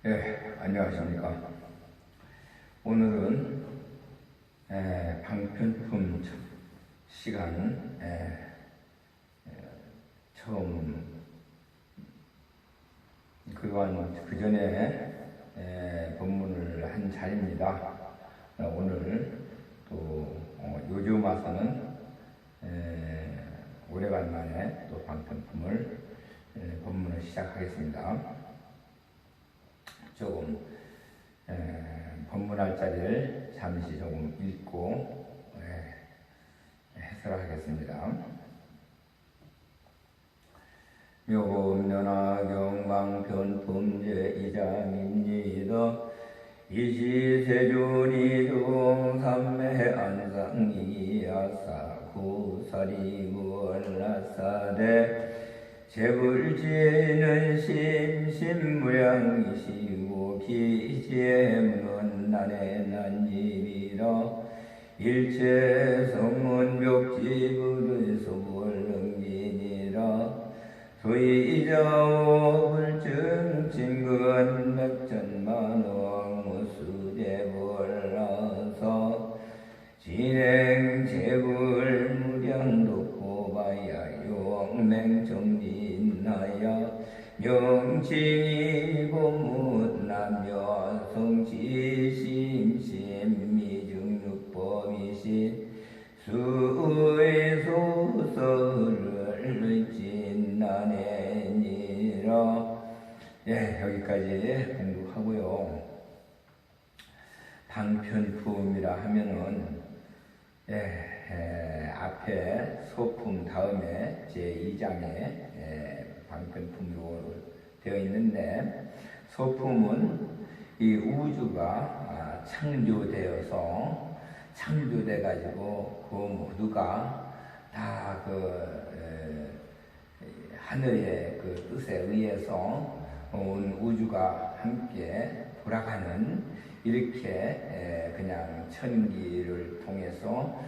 안녕하십니까. 오늘은 방편품 시간 처음 그 전에 법문을 한 자리입니다. 오늘 또 요즘 와서는 오래간만에 또 방편품을 법문을 시작하겠습니다. 조금 법문할 자리를 잠시 조금 읽고 해설하겠습니다. 묘법면화경방편품제이자민니더 이시세존이 종삼매 안상이야사 구사리무얼라사대 재불지는 심심무량이시고 기재문은 난의 난입이라 일체성문벽지불의 소불능진이라 소이자오불증 진근 백천만왕 무수대벌라서 진행 재불 무량도포바야 용맹정진하야 명칭이 고문남여 성지심심미중육법이신 수의소설을 진나내니라. 여기까지 공부하고요. 방편품이라 하면은 앞에 소품 다음에 제2장에 방편품으로 되어 있는데, 소품은 이 우주가 창조돼 가지고 그 모두가 다 하늘의 그 뜻에 의해서 온 우주가 함께 돌아가는, 이렇게 그냥 천기를 통해서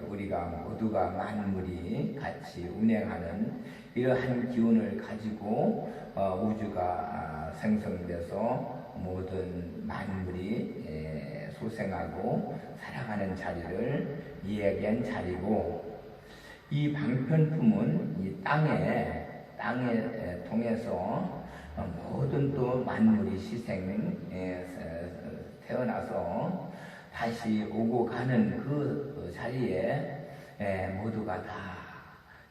우리가 모두가 만물이 같이 운행하는 이러한 기운을 가지고 우주가 생성돼서 모든 만물이 소생하고 살아가는 자리를 이야기한 자리고, 이 방편품은 이 땅에 통해서 모든 또 만물이 태어나서 다시 오고 가는 그 자리에 모두가 다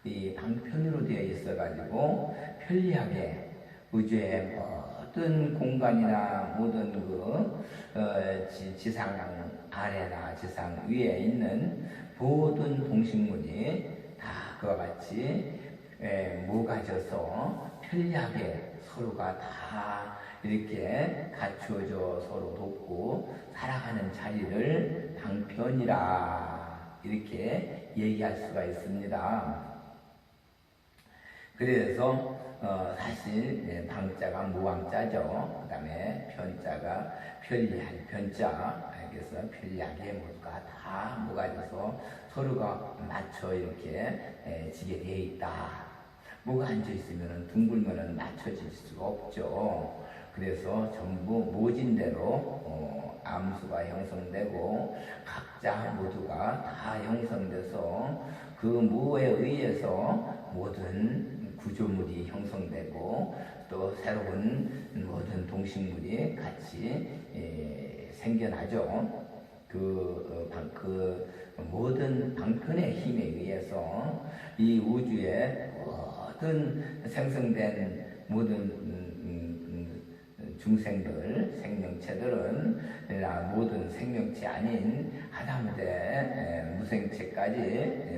이 방편으로 되어 있어 가지고 편리하게 우주의 모든 공간이나 모든 지상 아래나 지상 위에 있는 모든 동식물이 다 그와 같이 모가져서 편리하게 서로가 다 이렇게 갖추어져 서로 돕고 살아가는 자리를 방편이라 이렇게 얘기할 수가 있습니다. 그래서 사실 방자가 무방자죠. 그 다음에 편자가 편리할 편자. 그래서 편리하게 모두가 다 모가져서 서로가 맞춰 이렇게 지게 되어 있다. 뭐가 앉아있으면 둥글면 맞춰질 수가 없죠. 그래서 전부 모진대로 암수가 형성되고 각자 모두가 다 형성돼서 그 무에 의해서 모든 구조물이 형성되고 또 새로운 모든 동식물이 같이 생겨나죠. 그 모든 방편의 힘에 의해서 이 우주의 모든 생성된 모든 중생들, 생명체들은 모든 생명체 아닌 하다못해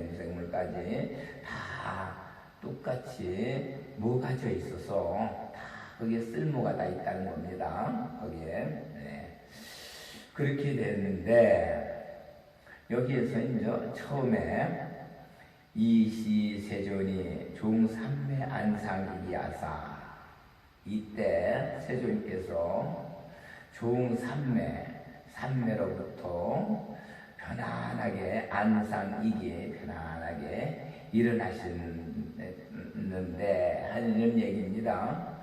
무생물까지 다 똑같이 모가져 있어서 다 거기에 쓸모가 다 있다는 겁니다. 거기에 그렇게 됐는데, 여기에서 이제 처음에 이시세존이 종삼매 안상이야사, 이때 세존께서 삼매로부터 편안하게 안상이기 편안하게 일어나시는데 하는 얘기입니다.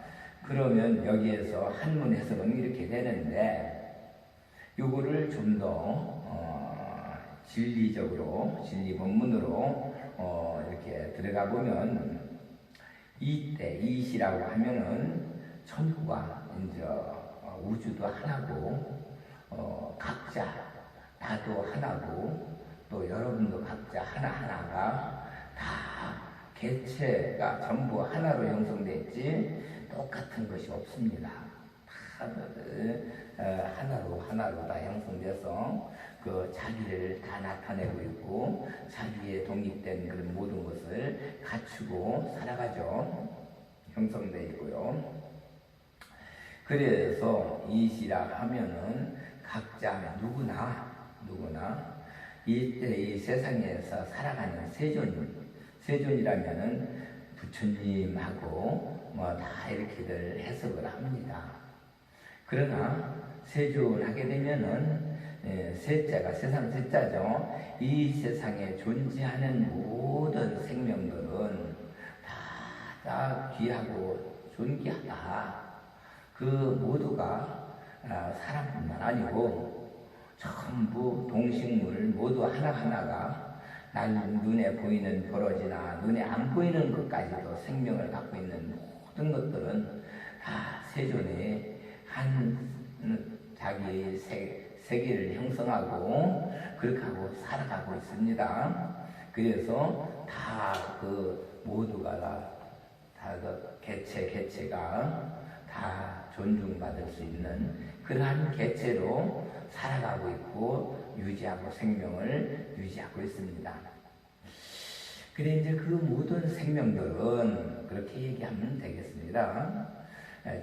그 그러면 여기에서 한문 해석은 이렇게 되는데 요거를 좀 더 진리적으로 진리 본문으로 이렇게 들어가 보면 이때 이시라고 하면은 천국과 이제 우주도 하나고 각자 나도 하나고 또 여러분도 각자 하나하나가 다 개체가 전부 하나로 형성됐지 똑같은 것이 없습니다. 다 하나로 다 형성돼서 그 자기를 다 나타내고 있고 자기의 독립된 그런 모든 것을 갖추고 살아가죠. 형성되어 있고요. 그래서 이시라 하면은 각자 누구나 이때 이 세상에서 살아가는 세존이라면은 부처님하고 뭐 다 이렇게들 해석을 합니다. 그러나 세존하게 되면은 세자가 세상 세자죠. 이 세상에 존재하는 모든 생명들은 다 귀하고 존귀하다. 그 모두가 사람뿐만 아니고 전부 동식물 모두 하나하나가 눈에 보이는 벌어지나 눈에 안 보이는 것까지도 생명을 갖고 있는 모든 것들은 다 세존의 한 자기 세계를 형성하고 그렇게 하고 살아가고 있습니다. 그래서 다 그 모두가 다 그 개체가 다 존중받을 수 있는 그러한 개체로 살아가고 있고 유지하고 생명을 유지하고 있습니다. 그래 이제 그 모든 생명들은 그렇게 얘기하면 되겠습니다.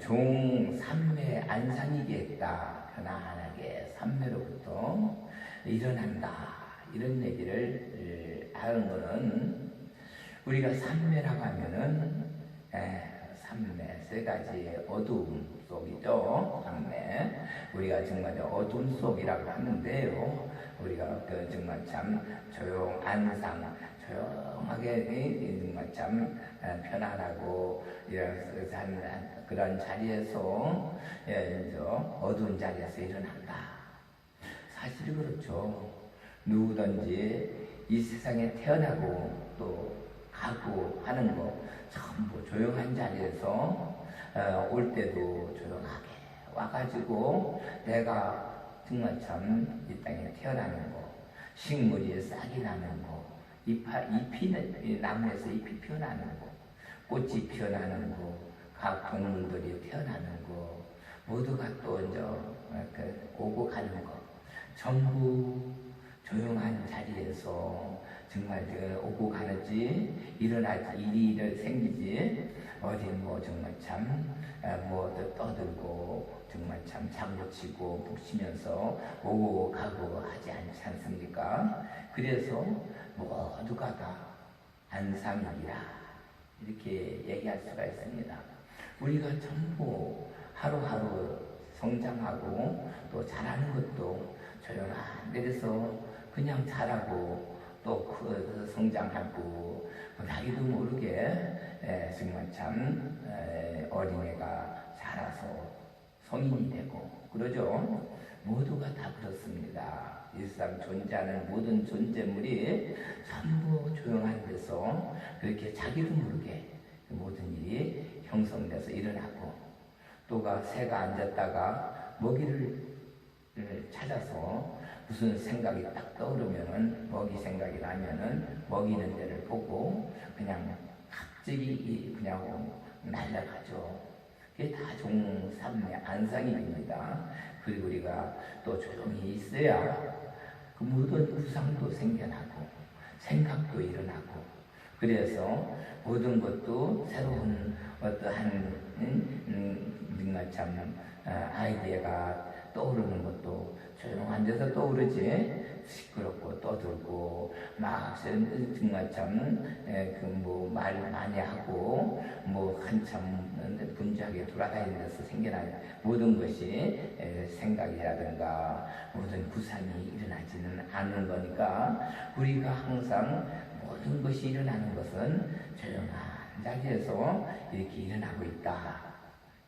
종삼매 안상이겠다. 편안하게 삼매로부터 일어난다. 이런 얘기를 하는 거는 우리가 삼매라고 하면은 삼매 세 가지 어두움 속이죠. 삼매 우리가 정말 어둠 속이라고 하는데요. 우리가 그 정말 참 조용한 조용하게 정말 참 편안하고 이런 그런 자리에서 어두운 자리에서 일어난다. 사실 그렇죠. 누구든지 이 세상에 태어나고 또 가고 하는 거 전부 조용한 자리에서 올 때도 조용하게 와가지고 내가 정말 참 이 땅에 태어나는 거, 식물이 싹이 나는 거, 잎이 나무에서 잎이 피어나는 거, 꽃이 피어나는 거, 각 동물들이 태어나는 거, 모두가 또 이제 오고 가는 거, 전부 조용한 자리에서 정말 오고 가는지 일어나지 일이 생기지 어디 뭐 정말 참 뭐 떠들고 정말 참 장구치고 북치면서 오고 가고 하지 않지 않습니까? 그래서 모두가 다 안상이라 이렇게 얘기할 수가 있습니다. 우리가 전부 하루하루 성장하고 또 자라는 것도 조용한 데서 그냥 자라고 또 성장하고 나이도 모르게 정말 참 어린애가 자라서 성인이 되고 그러죠. 모두가 다 그렇습니다. 이 세상 존재하는 모든 존재물이 전부 조용한 데서 그렇게 자기도 모르게 모든 일이 형성돼서 일어나고 또가 새가 앉았다가 먹이를 찾아서 무슨 생각이 딱 떠오르면은 먹이 생각이 나면은 먹이는 데를 보고 그냥 갑자기 그냥 날아가죠. 그게 다 종삼매 안상입니다. 그리고 우리가 또 조용히 있어야 그 모든 구상도 생겨나고 생각도 일어나고 그래서 모든 것도 새로운 어떠한 정말 참 아이디어가 떠오르는 것도 조용한 데서 떠오르지 시끄럽고 떠들고 막 정말 참뭐 말 많이 하고 뭐 한참 분주하게 돌아다니는 데서 생겨나는 모든 것이 생각이라든가 모든 구상이 일어나지는 않는 거니까 우리가 항상 모든 것이 일어나는 것은 조용한 자리에서 이렇게 일어나고 있다.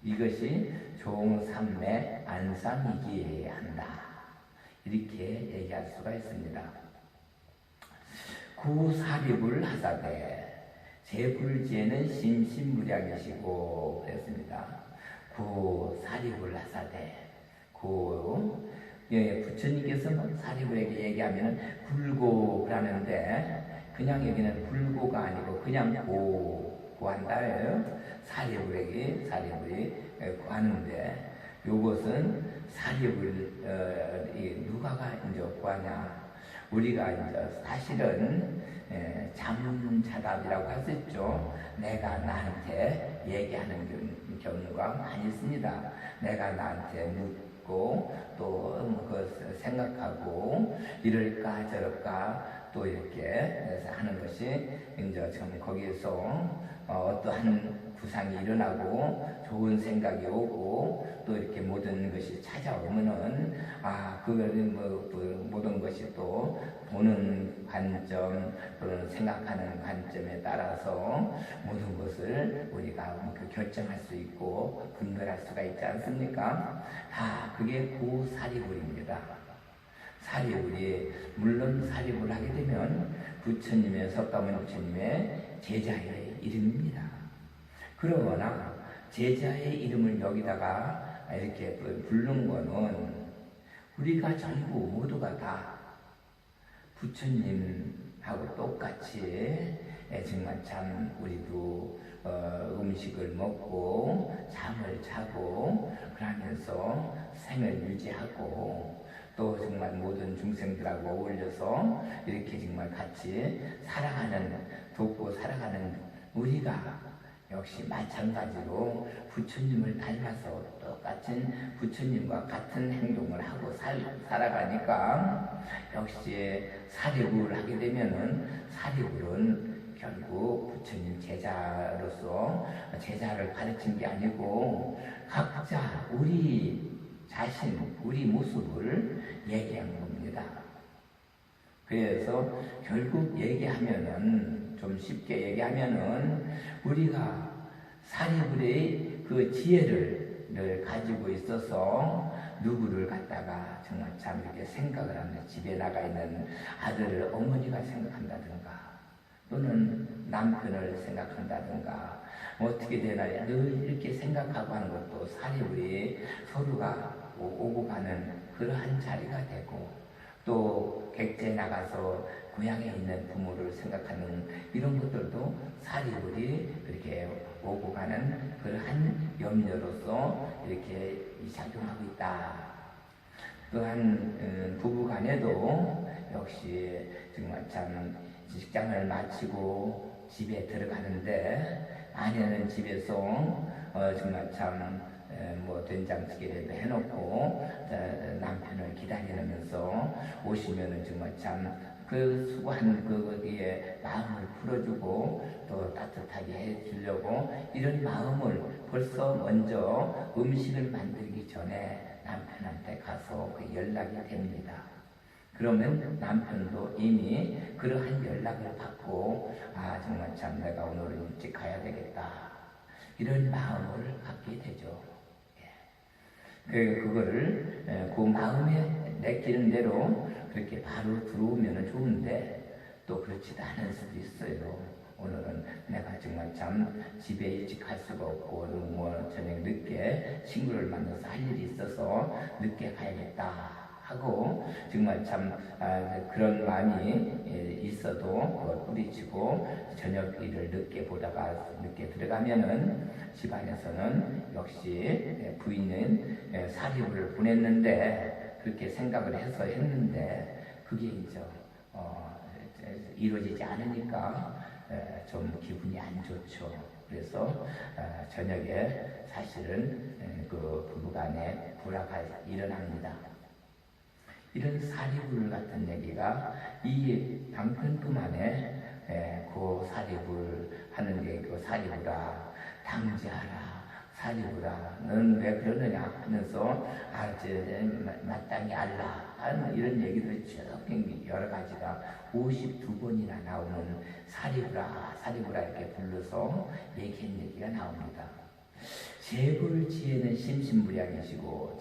이것이 종삼매 안상이기에 한다. 이렇게 얘기할 수가 있습니다. 구사립을 하사되 제불지에는 심신무량이시고 그랬습니다. 구사립을 하사되 부처님께서는 사립을에게 얘기하면 불고 그러는데 그냥 여기는 불고가 아니고 그냥 구한다예요. 사립을에게 구하는데 요것은 사립을 누가가 이제 구하냐? 우리가 이제 사실은 잠자답이라고 했었죠. 내가 나한테 얘기하는 경우가 많이 있습니다. 내가 나한테 묻고 또 그 생각하고 이럴까 저럴까 또 이렇게 하는 것이 이제 좀 거기에서 어떠한 구상이 일어나고 좋은 생각이 오고 또 이렇게 모든 것이 찾아오면은 그거는 모든 것이 또 보는 관점 또는 생각하는 관점에 따라서 모든 것을 우리가 결정할 수 있고 분별할 수가 있지 않습니까? 다 그게 구사리불입니다. 사리불이 물론 사리불을 하게 되면 부처님의 석가모니 부처님의 제자의 이름입니다. 그러거나 제자의 이름을 여기다가 이렇게 부르는 거는 우리가 전부 모두가 다 부처님하고 똑같이 정말 참 우리도 음식을 먹고 잠을 자고 그러면서 생을 유지하고 또 정말 모든 중생들하고 어울려서 이렇게 정말 같이 돕고 살아가는 우리가 역시 마찬가지로 부처님을 닮아서 똑같은 부처님과 같은 행동을 하고 살아가니까 역시 사리불을 하게 되면은 사리불은 결국 부처님 제자로서 제자를 가르친 게 아니고 각자 우리 자신, 우리 모습을 얘기한 겁니다. 그래서 결국 얘기하면은 좀 쉽게 얘기하면은 우리가 사리불의 그 지혜를 가지고 있어서 누구를 갖다가 정말 참 이렇게 생각을 하면 집에 나가 있는 아들을 어머니가 생각한다든가 또는 남편을 생각한다든가 어떻게 되나 늘 이렇게 생각하고 하는 것도 사리불이 서로가 오고 가는 그러한 자리가 되고 또 객지에 나가서 고향에 있는 부모를 생각하는 이런 것들도 사리불이 그렇게 오고 가는 그러한 염려로서 이렇게 작용하고 있다. 또한 부부간에도 역시 정말 참 직장을 마치고 집에 들어가는데 아내는 집에서 정말 참 된장찌개라도 해놓고 남편을 기다리면서 오시면은 정말 참 그 수고한 그거기에 마음을 풀어주고 또 따뜻하게 해주려고 이런 마음을 벌써 먼저 음식을 만들기 전에 남편한테 가서 그 연락이 됩니다. 그러면 남편도 이미 그러한 연락을 받고 정말 참 내가 오늘은 일찍 가야 되겠다 이런 마음을 갖게 되죠. 그거를 그 마음에 내키는 대로 그렇게 바로 들어오면 좋은데 또 그렇지도 않을 수도 있어요. 오늘은 내가 정말 참 집에 일찍 갈 수가 없고 저녁 늦게 친구를 만나서 할 일이 있어서 늦게 가야겠다 하고 정말 참 그런 마음이 있어도 그걸 뿌리치고 저녁 일을 늦게 보다가 늦게 들어가면은 집안에서는 역시 부인은 사리불을 보냈는데 그렇게 생각을 해서 했는데 그게 이제 이루어지지 않으니까 좀 기분이 안 좋죠. 그래서 저녁에 사실은 그 부부간에 불화가 일어납니다. 이런 사리불 같은 얘기가 이 방편뿐만에 그 사리불 하는 게 그 사리불아 당지하라 사리불아 넌 왜 그러느냐 하면서 마땅히 알라 하는 이런 얘기들이 쭉 여러 가지가 52번이나 나오는 사리불아 이렇게 불러서 얘기한 얘기가 나옵니다. 재불지혜는 심신무량이시고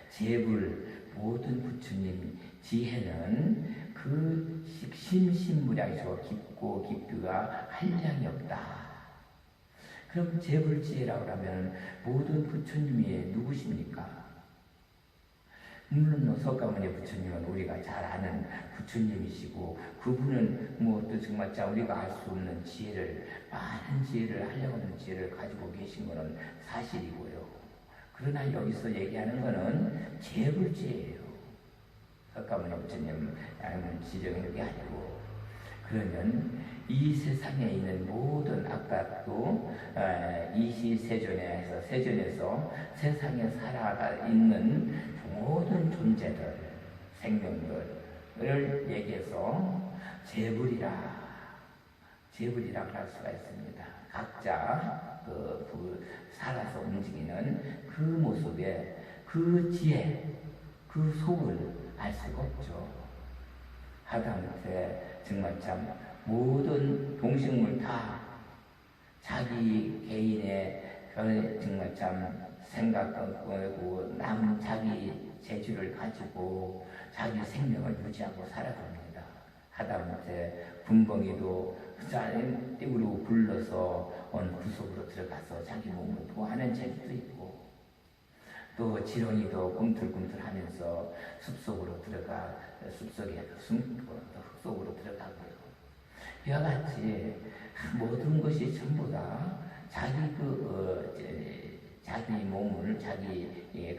재불 모든 부처님 지혜는 그 심신무량이시고 깊고 깊이가 한량이 없다. 그럼 재불지혜라고 하면 모든 부처님이 누구십니까? 물론 석가모니 부처님은 우리가 잘 아는 부처님이시고 그분은 또 정말 우리가 알 수 없는 지혜를, 많은 지혜를, 한량없는 지혜를 가지고 계신 것은 사실이고요. 그러나 여기서 얘기하는 것은 재불지혜예요. 석가모니 부처님 지정한 게 아니고, 그러면 이 세상에 있는 모든, 아까도 이시세존에서 세상에 살아가 있는 모든 존재들, 생명들을 얘기해서 재불이라고 할 수가 있습니다. 각자 살아서 움직이는 그 모습에 그 지혜, 그 속을 알 수가 없죠. 하다못해 정말 모든 동식물 다 자기 개인의 정말 생각하고 자기 재주를 가지고 자기 생명을 유지하고 살아갑니다. 하다못해 군벙이도 띠으로 굴러서 어느 구석으로 들어가서 자기 몸을 보호하는 재주도 있고, 또 지렁이도 꿈틀꿈틀하면서 숲속으로 흙속으로 들어가고요. 이와 같이 모든 것이 전부 다 자기 몸을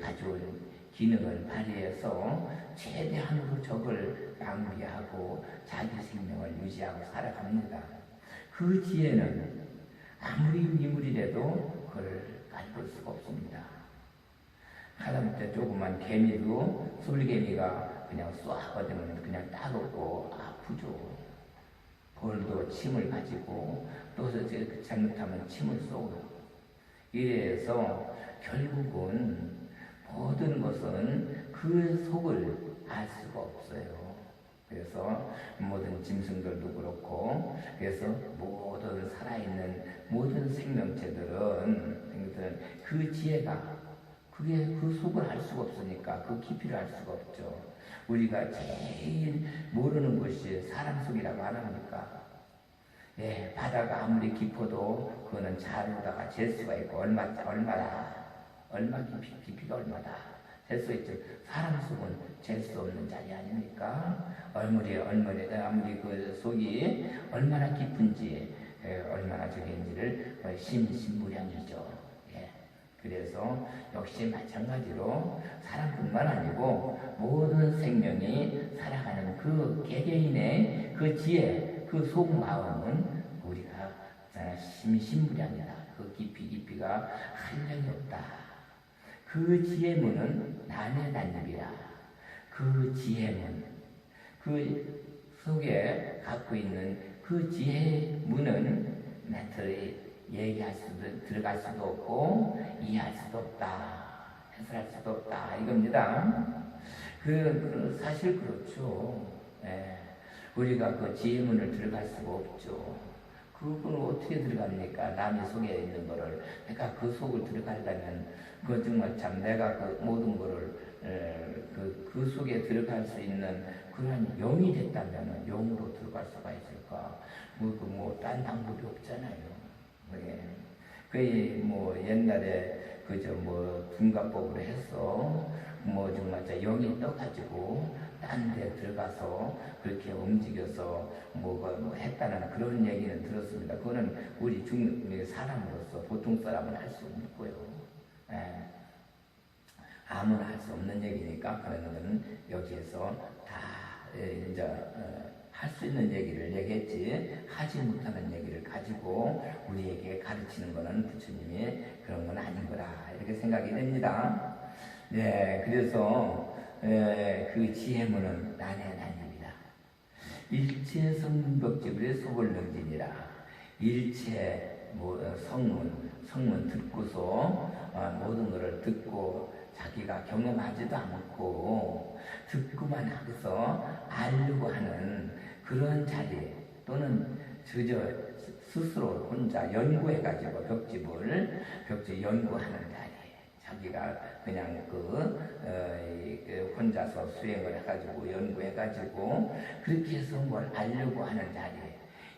가져온 기능을 발휘해서 최대한으로 적을 낭비하고 자기 생명을 유지하고 살아갑니다. 그 지혜는 아무리 미물이라도 그걸 가질 수가 없습니다. 하다못해 조그만 개미도, 솔개미가 그냥 쏘아 얻으면 그냥 따갑고 아프죠. 벌도 침을 가지고 또 잘못하면 침을 쏘고, 이래서 결국은 모든 것은 그 속을 알 수가 없어요. 그래서 모든 짐승들도 그렇고, 그래서 모든 살아있는 모든 생명체들은 그 지혜가, 그게 그 속을 알 수가 없으니까 그 깊이를 알 수가 없죠. 우리가 제일 모르는 것이 사람 속이라고 안 합니까? 바다가 아무리 깊어도 그거는 자루다가 잴 수가 있고, 깊이가 얼마다 잴 수 있죠. 사람 속은 잴 수 없는 자리 아닙니까? 아무리 그 속이 얼마나 깊은지, 얼마나 저긴지를 심신무량이죠. 그래서 역시 마찬가지로 사람뿐만 아니고 모든 생명이 살아가는 그 개개인의 그 지혜, 그 속마음은 우리가 심신무량이다. 그 깊이가 한량이 없다. 그 지혜문은 난해난입이라. 그 지혜문, 그 속에 갖고 있는 그 지혜문은 들어갈 수도 없고 이해할 수도 없다, 해설할 수도 없다, 이겁니다. 사실 그렇죠. 우리가 그 지혜문을 들어갈 수가 없죠. 그걸 어떻게 들어갑니까? 남의 속에 있는 거를 내가 그 속을 들어가려면 그 정말 내가 그 모든 거를 그 속에 들어갈 수 있는 그런 영이 됐다면 영으로 들어갈 수가 있을까? 딴 방법이 없잖아요. 옛날에 둔갑법으로 해서 정말 영이 떠가지고 딴 데 들어가서 그렇게 움직여서 했다는 그런 얘기는 들었습니다. 그거는 우리 사람으로서 보통 사람은 할 수 없고요. 아무나 할 수 없는 얘기니까 그러면 여기에서 다 할 수 있는 얘기를 얘기했지, 하지 못하는 얘기를 가지고 우리에게 가르치는 것은 부처님이 그런 건 아닌 거라, 이렇게 생각이 됩니다. 그래서 그 지혜문은 난해난입니다. 일체 성문벽지불의 소벌능진이라. 일체 성문 듣고서 모든 것을 듣고 자기가 경험하지도 않고 듣고만 하고서 알려고 하는 그런 자리, 또는 스스로 혼자 연구해가지고 벽지 연구하는 자리. 자기가 그냥 혼자서 수행을 해가지고 연구해가지고 그렇게 해서 뭘 알려고 하는 자리.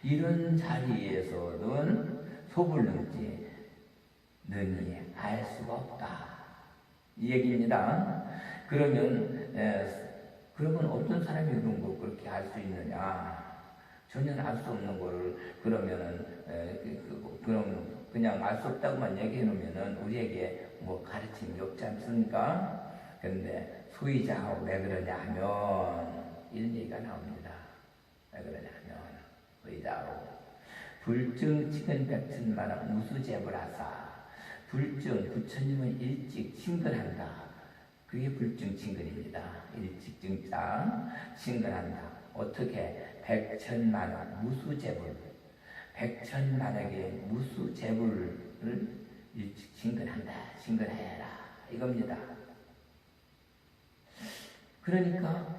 이런 자리에서는 소불능지 능히 알 수가 없다. 이 얘기입니다. 그러면 어떤 사람이 그런 걸 그렇게 알 수 있느냐? 전혀 알 수 없는 거를 그럼 그냥 알 수 없다고만 얘기해 놓으면은 우리에게 뭐 가르침이 없지 않습니까? 그런데 소위자하고 왜 그러냐 하면 이런 얘기가 나옵니다. 왜 그러냐 하면 소위자하고 불증 치근백천만한 무수제불하사 불증 부처님은 일찍 친근한다. 그게 불증 친근입니다. 일찍 증자 친근한다. 어떻게? 백천만원 무수제불 백천만에게 무수제불을 일찍 친근한다. 친근해라 이겁니다. 그러니까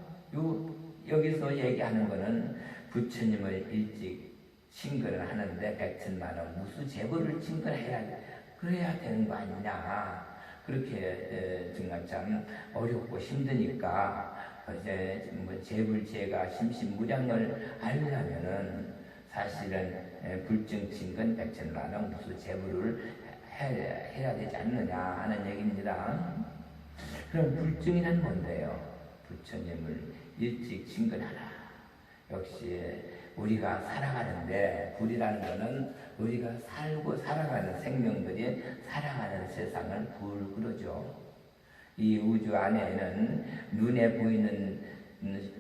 여기서 얘기하는 거는 부처님을 일찍 친근을 하는데 백천만원 무수제불을 친근해야 그래야 되는 거 아니냐. 그렇게 정말 참 어렵고 힘드니까 이제 뭐 제불제가 심신무량을 하려면은 사실은 불증 친근 백천만원 무수 제불을 해야 되지 않느냐 하는 얘기입니다. 그럼 불증이란 뭔데요? 부처님을 일찍 친근하라. 역시 우리가 살아가는데 불이라는 것은 우리가 살고 살아가는 생명들이 살아가는 세상을 불 그러죠. 이 우주 안에는 눈에 보이는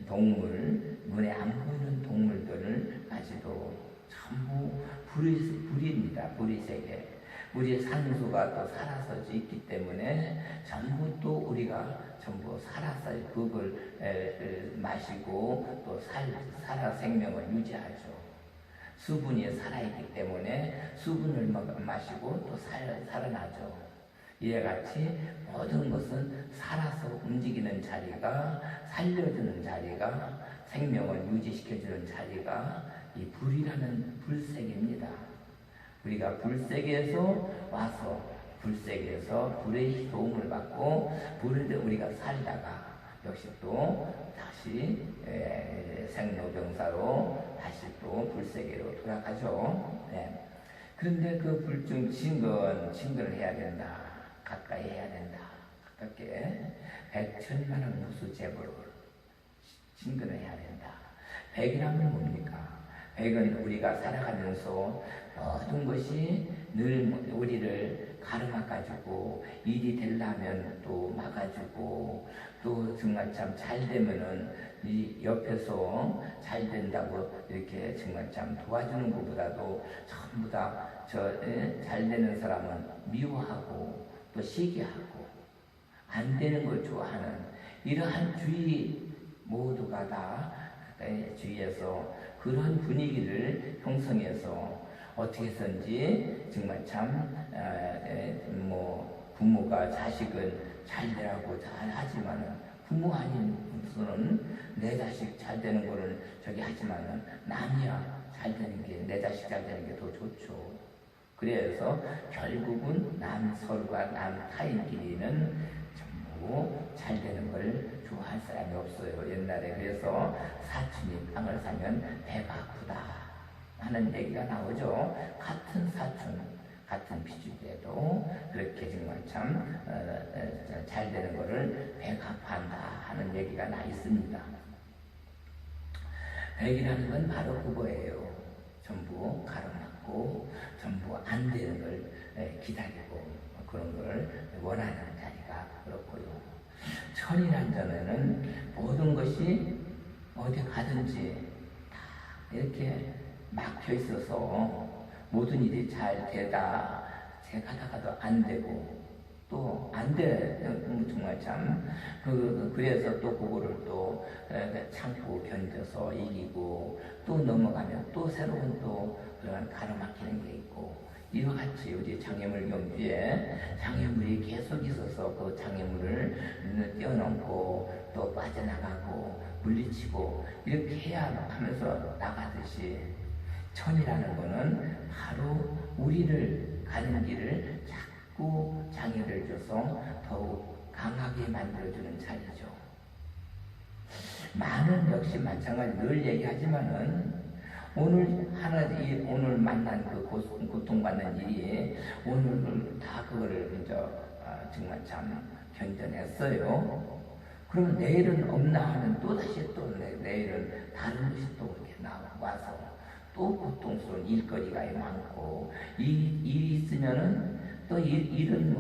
동물, 눈에 안 보이는 동물들을 가지도 전부 불입니다. 불의 세계. 우리의 상수가 또 살아서 있기 때문에 전부 또 우리가 전부 살아서 그걸 마시고 또 살아 생명을 유지하죠. 수분이 살아있기 때문에 수분을 마시고 또 살아나죠. 이와 같이 모든 것은 살아서 움직이는 자리가 살려주는 자리가 생명을 유지시켜주는 자리가 이 불이라는 불세계입니다. 우리가 불세계에서 와서 불세계에서 불의 도움을 받고 불을 우리가 살다가 역시 또 다시 생로병사로 다시 또 불세계로 돌아가죠. 네. 그런데 그 불증 친근을 해야 된다. 가까이 해야 된다. 가깝게 백천만원 무수제불을 친근을 해야 된다. 백이란 뭡니까? 백은 우리가 살아가면서 모든 것이 늘 우리를 가로막아주고 일이 되려면 또 막아주고 또 정말 참 잘 되면은 이 옆에서 잘 된다고 이렇게 정말 참 도와주는 것보다도 전부 다 잘 되는 사람은 미워하고 또 시기하고 안 되는 걸 좋아하는 이러한 주의 모두가 다 주위에서 그런 분위기를 형성해서 어떻게 해서든지 정말 참 부모가 자식은 잘 되라고 잘 하지만은 부모 아닌 분은 내 자식 잘 되는 거를 저기 하지만은 남이야 잘 되는 게 내 자식 잘 되는 게 더 좋죠. 그래서 결국은 서로가 타인끼리는 전부 잘 되는 걸 좋아할 사람이 없어요. 옛날에 그래서 사촌이 땅을 사면 배가 아프다 하는 얘기가 나오죠. 같은 사촌, 같은 피주제도 그렇게 정말 참 잘 되는 거를 배가 아파한다 하는 얘기가 나 있습니다. 백이라는 건 바로 그거예요. 전부 가로막고 전부 안 되는 걸 기다리고 그런 걸 원하는 자리가 그렇고요. 천이란 점에는 모든 것이 어디 가든지 다 이렇게 막혀 있어서 모든 일이 잘 되다 가다가도 안 되고 또 안 돼 정말 참 그래서 또 그거를 또 참고 견뎌서 이기고 또 넘어가면 또 새로운 또 그런 가로막히는 게 있고 이와 같이 우리 장애물 경주에 장애물이 계속 있어서 그 장애물을 뛰어넘고 또 빠져나가고 물리치고 이렇게 해야 하면서 나가듯이 천이라는 거는 바로 우리를 가는 길을 자꾸 장애를 줘서 더욱 강하게 만들어주는 자리죠. 많은 역시 마찬가지 늘 얘기하지만은 오늘 만난 그 고통받는 일이 오늘 다 그거를 정말 참 견뎌냈어요. 그럼 내일은 없나 하면 또다시 또 내일은 다른 것이 또 이렇게 와서 또 고통스러운 일거리가 많고 일이 있으면은 또 일은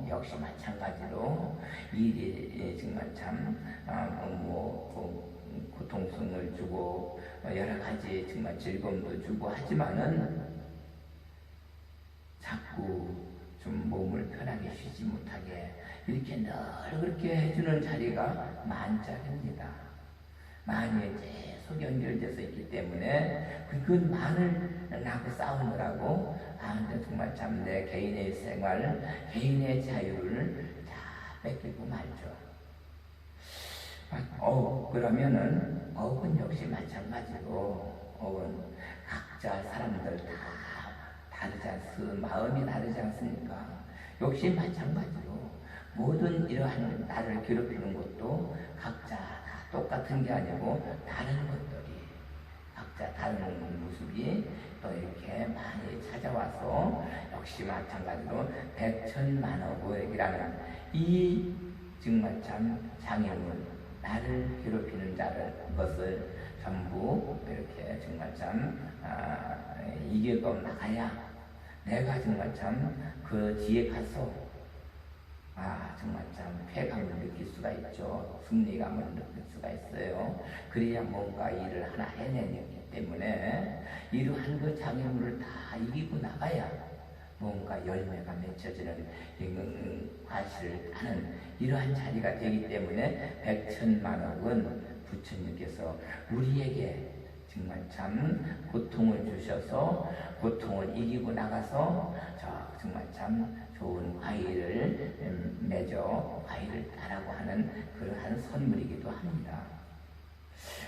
역시 마찬가지로 일이 정말 참 고통성을 주고 여러 가지 정말 즐거움도 주고 하지만은 자꾸 좀 몸을 편하게 쉬지 못하게 이렇게 늘 그렇게 해주는 자리가 만짝입니다. 만이 계속 연결돼서 있기 때문에 그것만을 나하고 싸우느라고 근데 정말 참 내 개인의 생활, 개인의 자유를 다 뺏기고 말죠. 그러면은 업은 역시 마찬가지로 업은 각자 사람들 다 다르지 않습니까? 마음이 다르지 않습니까? 역시 마찬가지로 모든 이러한 나를 괴롭히는 것도 각자 다 똑같은 게 아니고 다른 것들이 각자 다른 모습이 또 이렇게 많이 찾아와서 역시 마찬가지로 백천만업이라는 이 정말 참 장애물 나를 괴롭히는 것을 전부 이렇게 정말 참 이겨고 나가야 내가 정말 참 그 뒤에 가서 정말 참 쾌감을 느낄 수가 있죠. 승리감을 느낄 수가 있어요. 그래야 뭔가 일을 하나 해내기 때문에 이러한 그 장애물을 다 이기고 나가야 뭔가 열매가 맺혀지는 과실을 따는 이러한 자리가 되기 때문에 백천만억은 부처님께서 우리에게 정말 참 고통을 주셔서 고통을 이기고 나가서 정말 참 좋은 과일을 맺어 과일을 따라고 하는 그러한 선물이기도 합니다.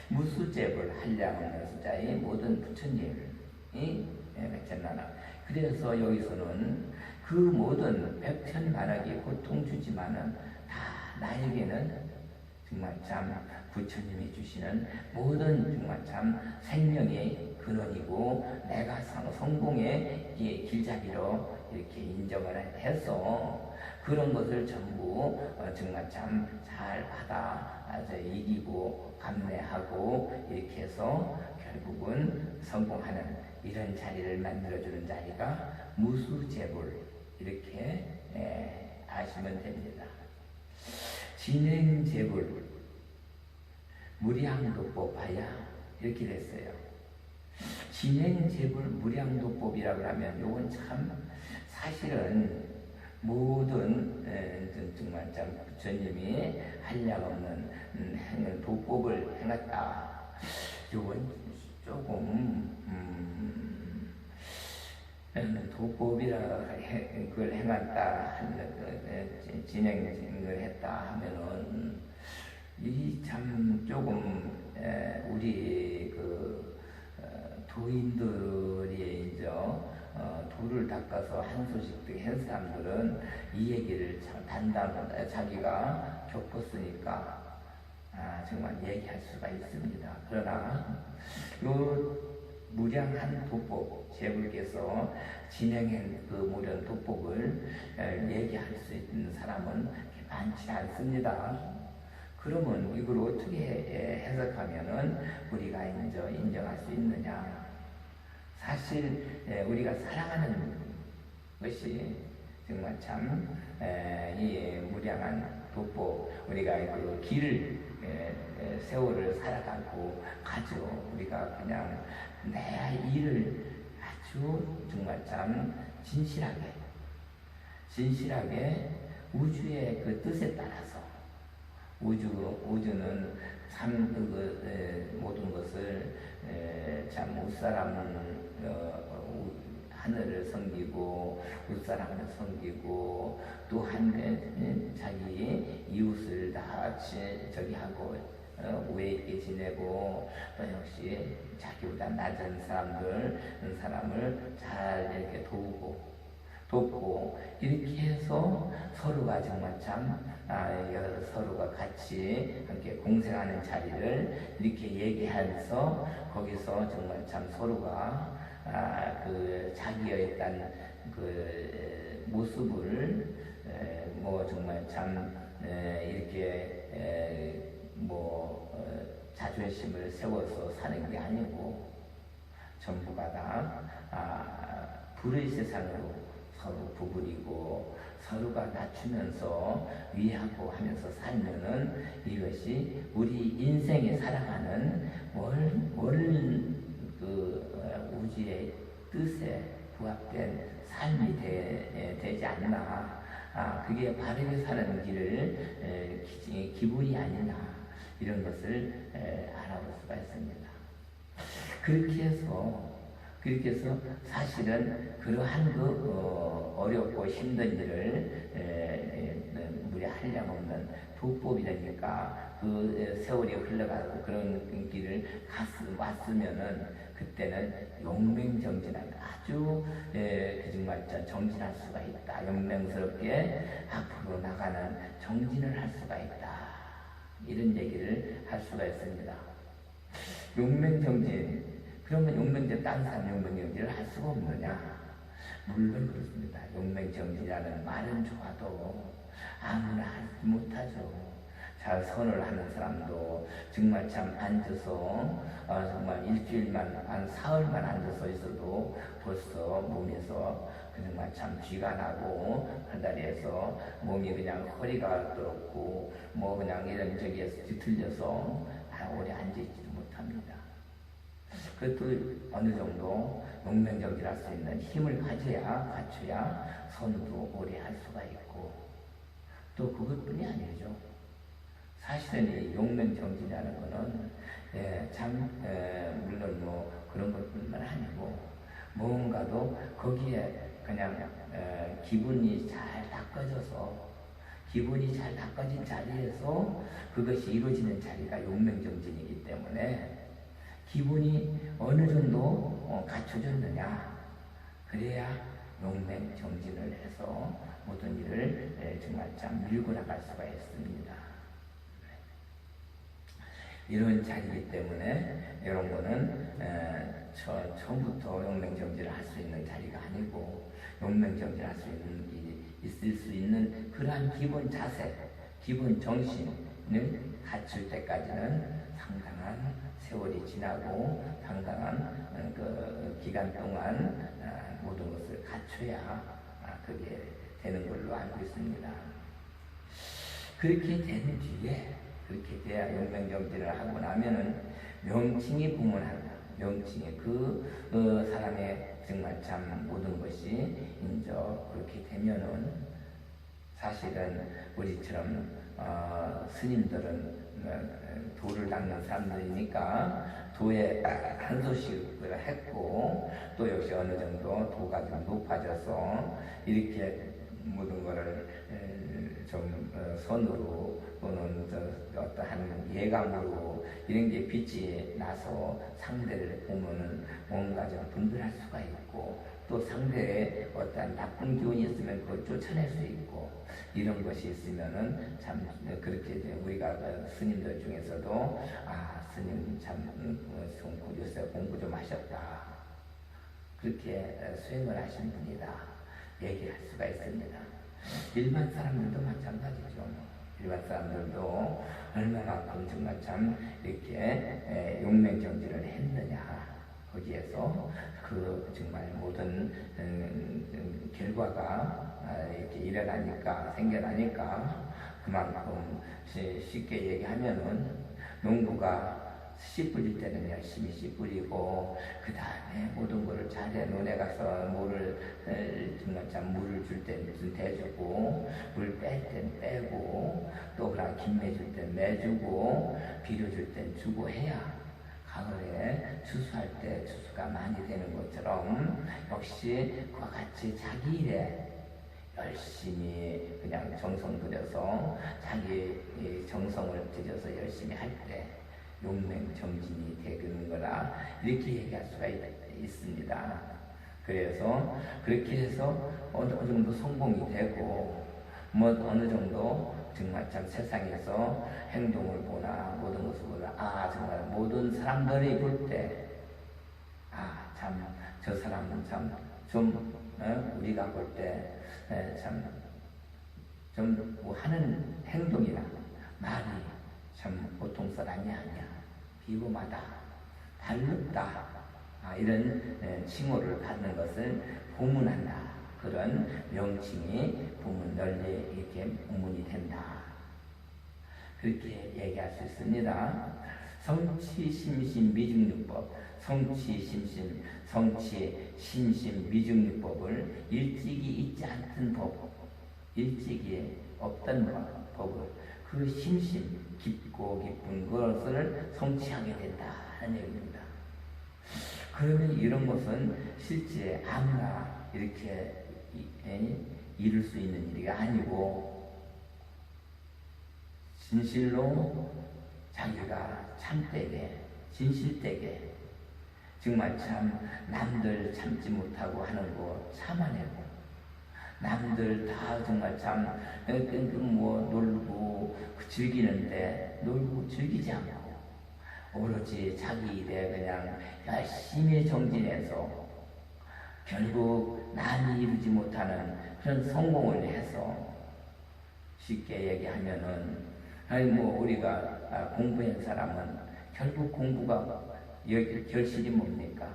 무수재불 한량없는 수자의 모든 부처님이 백천만억. 그래서 여기서는 그 모든 백천만억이 고통 주지만은 다 나에게는 정말 참 부처님이 주시는 모든 정말 참 생명의 근원이고 내가 성공의 길잡이로 이렇게 인정을 해서 그런 것을 전부 정말 참 잘 받아 이기고 감내하고 이렇게 해서 결국은 성공하는 이런 자리를 만들어주는 자리가 무수재불 이렇게 아시면 됩니다. 진행재불 무량도법하야 이렇게 됐어요. 진행재불 무량도법이라고 하면 이건 참 사실은 모든 정말 참 부처님이 한량없는 도법을 행했다. 이건 조금 도법이라 그걸 행했다 진행을 했다 하면은 이 참 조금 우리 그 도인들이 이제 도를 닦아서 한 소식 등한 사람들은 이 얘기를 참 단단하게 자기가 겪었으니까 정말 얘기할 수가 있습니다. 그러나 요 무량한 도법 제불께서 진행한 그 무량 도법을 얘기할 수 있는 사람은 많지 않습니다. 그러면 이걸 어떻게 해석하면은 우리가 인정할 수 있느냐? 사실 우리가 사랑하는 것이 정말 참 이 무량한 도법 우리가 그 길을 세월을 살아가고 가죠. 우리가 그냥 내 일을 아주 정말 참 진실하게 우주의 그 뜻에 따라서 우주는 참 모든 것을 참 웃사람은 하늘을 섬기고 웃사람을 섬기고 또한 자기 이웃을 다 저기 하고 우애 있게 지내고 또 역시 자기보다 낮은 사람을 잘 이렇게 돕고 이렇게 해서 서로가 정말 서로가 같이 함께 공생하는 자리를 이렇게 얘기하면서 거기서 정말 참 서로가 그 자기의 일단 그 모습을 뭐 정말 참 이렇게 자존심을 세워서 사는 게 아니고 전부가 다 불의 세상으로 서로 부부리고 서로가 낮추면서 위하고 하면서 살면은 이것이 우리 인생에 살아가는 우주의 뜻에 부합된 삶이 되지 않나. 그게 바르게 사는 길을 기분이 아니나 이런 것을 알아볼 수가 있습니다. 그렇게 해서 사실은 그러한 어렵고 힘든 일을 우리 한량없는 도법이라니까 그 세월이 흘러가고 그런 길을 왔으면은 그때는 용맹정진한 아주 정말 정진할 수가 있다. 용맹스럽게 앞으로 나가는 정진을 할 수가 있다. 이런 얘기를 할 수가 있습니다. 용맹정진. 그러면 용맹정 다른 사람 용맹정진을 할 수가 없느냐? 물론 그렇습니다. 용맹정진이라는 말은 좋아도 아무나 하지 못하죠. 잘 선을 하는 사람도 정말 참 앉아서 정말 일주일만 한 사흘만 앉아서 있어도 벌써 몸에서 정말 참 쥐가 나고 한다리에서 몸이 그냥 허리가 떨었고 뭐 그냥 이런 저기에서 뒤틀려서 오래 앉아있지도 못합니다. 그것도 어느 정도 용맹정진할 수 있는 힘을 갖춰야 선도 오래 할 수가 있고 또 그것뿐이 아니죠. 사실은 이 용맹정진이라는 거는 물론 뭐 그런 것뿐만 아니고 무언가도 거기에 그냥 기분이 잘 닦아진 자리에서 그것이 이루어지는 자리가 용맹정진이기 때문에 기분이 어느 정도 갖춰졌느냐 그래야 용맹정진을 해서 모든 일을 정말 참 밀고 나갈 수가 있습니다. 이런 자리이기 때문에 이런 거는 처음부터 용맹정진을 할 수 있는 자리가 아니고 용맹정진을 할 수 있을 수 있는 그러한 기본 자세, 기본 정신을 갖출 때까지는 상당한 세월이 지나고 상당한 그 기간 동안 모든 것을 갖춰야 그게 되는 걸로 알고 있습니다. 그렇게 된 뒤에 그렇게 돼야 용맹정진을 하고 나면은 명칭이 부문한다. 명칭이 그 사람의 정말 참 모든 것이 인저 그렇게 되면은 사실은 우리처럼 스님들은 도를 닦는 사람들이니까 도에 한 소씩을 했고 또 역시 어느 정도 도가 좀 높아져서 이렇게 모든 거를 좀 선으로 또는 어떠한 예감으로 이런 게 빛이 나서 상대를 보면은 뭔가 좀 분별할 수가 있고 또 상대에 어떠한 나쁜 기운이 있으면 그걸 쫓아낼 수 있고 이런 것이 있으면은 참 그렇게 우리가 스님들 중에서도 스님 참 요새 공부 좀 하셨다 그렇게 수행을 하신 분이다 얘기할 수가 있습니다. 일반 사람들도 마찬가지죠. 일반 사람들도 얼마만큼 정말 참 이렇게 용맹정진을 했느냐 거기에서 그 정말 모든 결과가 이렇게 일어나니까 생겨나니까 그만큼 쉽게 얘기하면은 농부가 씨 뿌릴 때는 열심히 씨 뿌리고 그 다음에 모든 거를 잘해 논에 가서 물을 정말 참 물을 줄 때는 대주고 물 뺄 땐 빼고 또 그냥 김매 줄 땐 매주고 비료 줄 땐 주고 해야 가을에 추수할 때 추수가 많이 되는 것처럼 역시 그와 같이 자기 일에 열심히 그냥 정성 들여서 자기 정성을 들여서 열심히 할 때 용맹정진이 되는 거라 이렇게 얘기할 수가 있습니다. 그래서 그렇게 해서 어느 정도 성공이 되고 뭐 어느 정도 정말 참 세상에서 행동을 보나 모든 것을 보나 정말 모든 사람들이 볼 때 참 저 사람은 참 좀 우리가 볼 때 참 좀 뭐 하는 행동이나 말이 참 보통 사람이 아니야, 비범하다, 달롭다, 이런 칭호를 받는 것을 고문한다. 그런 명칭이 부문 널리 이렇게 부문이 된다. 그렇게 얘기할 수 있습니다. 성취심신미중유법, 성취심신미중유법을 일찍이 있지 않던 법, 일찍이 없던 법을 그 심신, 깊고 깊은 것을 성취하게 된다는 얘기입니다. 그러면 이런 것은 실제 아무나 이렇게 이룰 수 있는 일이 아니고 진실로 자기가 참되게 진실되게 정말 참 남들 참지 못하고 하는 거 참아내고 남들 다 정말 참 뭐 놀고 즐기는데 놀고 즐기지 않고 오로지 자기 일에 그냥 열심히 정진해서 결국 남이 이루지 못하는 그런 성공을 해서 쉽게 얘기하면은 뭐 우리가 공부한 사람은 결국 공부가 결실이 뭡니까?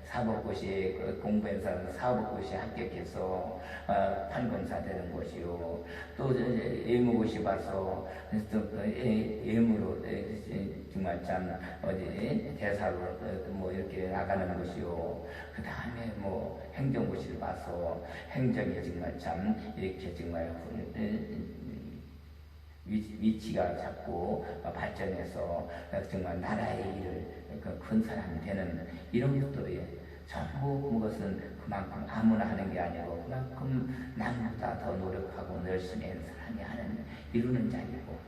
사법고시 공부한 사람은 사법고시 합격해서 판검사 되는 것이요. 또 예무고시 봐서 또 예무로 정말 참 어디 대사로 뭐 이렇게 나가는 것이요. 그 다음에 뭐 행정고시를 봐서 행정이 정말 참 이렇게 정말 위치가 자꾸 발전해서 정말 나라의 일을 큰 사람이 되는 이런 것들이 전부 그것은 그만큼 아무나 하는 게 아니고 그만큼 남보다 더 노력하고 열심히 하는 사람이 하는 이루는 자리고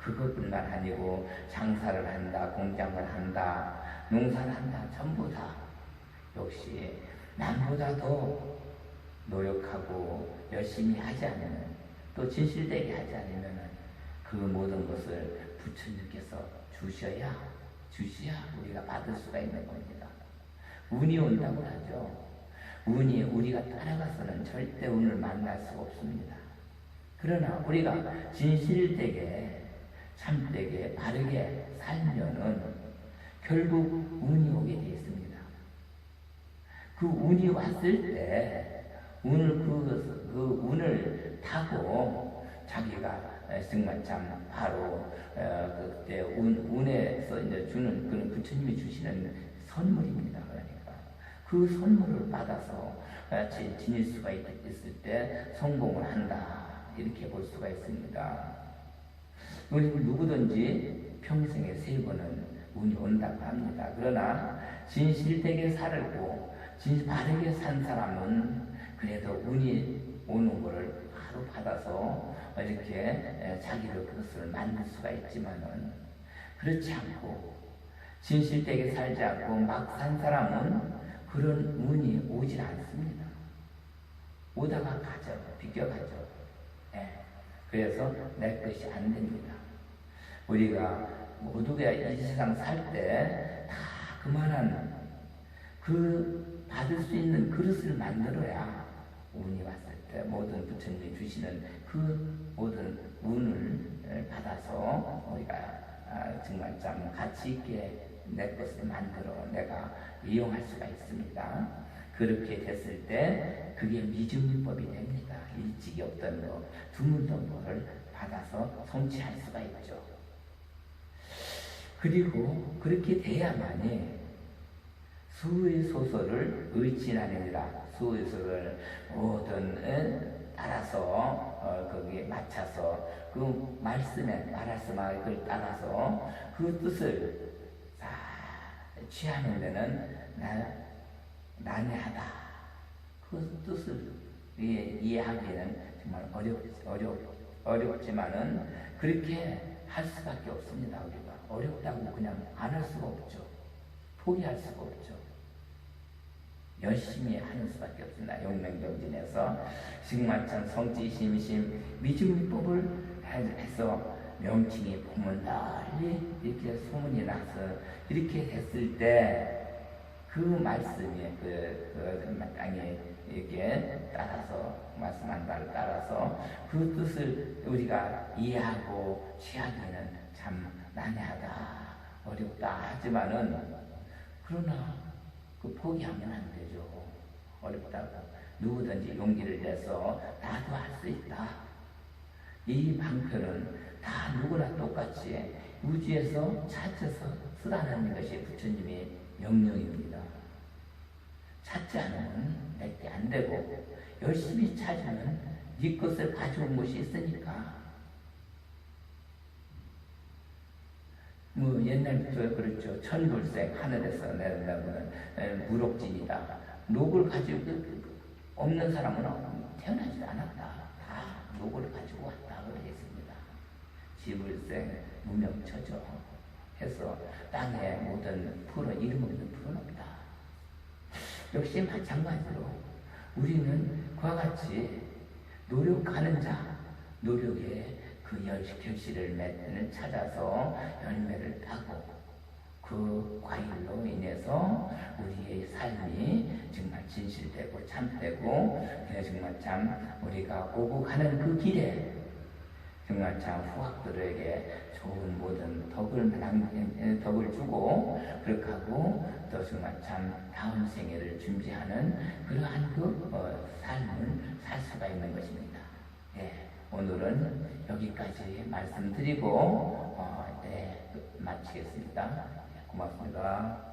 그것뿐만 아니고 장사를 한다, 공장을 한다, 농사를 한다, 전부 다 역시 남보다 더 노력하고 열심히 하지 않으면 또 진실되게 하지 않으면 그 모든 것을 부처님께서 주셔야 우리가 받을 수가 있는 겁니다. 운이 온다고 하죠. 운이 우리가 따라가서는 절대 운을 만날 수가 없습니다. 그러나 우리가 진실되게 참되게 바르게 살면은 결국 운이 오게 되어 있습니다. 그 운이 왔을 때 그 운을 타고 자기가 정말 참 바로 그때 운에서 이제 주는 그런 부처님이 주시는 선물입니다. 그러니까 그 선물을 받아서 지닐 수가 있을 때 성공을 한다 이렇게 볼 수가 있습니다. 우리 누구든지 평생에 3번은 운이 온다고 합니다. 그러나 진실되게 살고 바르게 산 사람은 그래도 운이 오는 것을 바로 받아서 이렇게 자기를 그것을 만들 수가 있지만은 그렇지 않고 진실되게 살지 않고 막 산 사람은 그런 운이 오질 않습니다. 오다가 가죠. 비껴가죠. 그래서 내 것이 안 됩니다. 우리가 모두가 이 세상 살 때 다 그만한 그 받을 수 있는 그릇을 만들어야 운이 왔을 때 모든 부처님이 주시는 그 모든 운을 받아서 우리가 정말 참 가치 있게 내 것을 만들어 내가 이용할 수가 있습니다. 그렇게 됐을 때 그게 미중유법이 됩니다. 일찍이 없던 거, 드물던 거를 받아서 성취할 수가 있죠. 그리고 그렇게 돼야만이 수의소설을 의진하느니라. 수의소설을 모든 따라서 거기에 맞춰서 그 말씀에 그걸 따라서 그 뜻을 다 취하는 데는 난해하다. 그 뜻을 이해하기에는 정말 어렵지만은 그렇게 할 수밖에 없습니다. 우리가 어렵다고 그냥 안 할 수가 없죠. 포기할 수가 없죠. 열심히 하는 수밖에 없습니다. 용맹정진에서 승마천 성지심심 미중미법을 해서 명칭이 보면 널리 이렇게 소문이 나서 이렇게 했을 때 그 말씀이 그 땅에 이렇게 따라서 말씀한 바를 따라서 그 뜻을 우리가 이해하고 취하기는 참 난해하다 어렵다 하지만은 그러나 그 포기하면 안 되죠. 어렵다고 누구든지 용기를 내서 나도 할 수 있다. 이 방편은 다 누구나 똑같이 우주에서 찾아서 쓰라는 것이 부처님의 명령입니다. 찾지 않으면 내게 안 되고 열심히 찾으면 네 것을 가져온 것이 있으니까. 뭐 옛날부터 그렇죠. 천불생 하늘에서 내려다보는 무록진이다. 녹을 가지고 없는 사람은 태어나지 않았다. 다 녹을 가지고 왔다 그러겠습니다. 지불생 무명처죠. 해서 땅에 모든 풀은 이름 없는 풀은 없다. 역시 마찬가지로 우리는 그와 같이 노력하는 자, 노력에 그 결실을 찾아서 열매를 따고 그 과일로 인해서 우리의 삶이 정말 진실되고 참되고 정말 참 우리가 오고 가는 그 길에 정말 참 후학들에게 좋은 모든 덕을 주고 그렇게 하고 또 정말 참 다음 생애를 준비하는 그러한 삶을 살 수가 있는 것입니다. 예, 오늘은 여기까지 말씀드리고 마치겠습니다. 고맙습니다.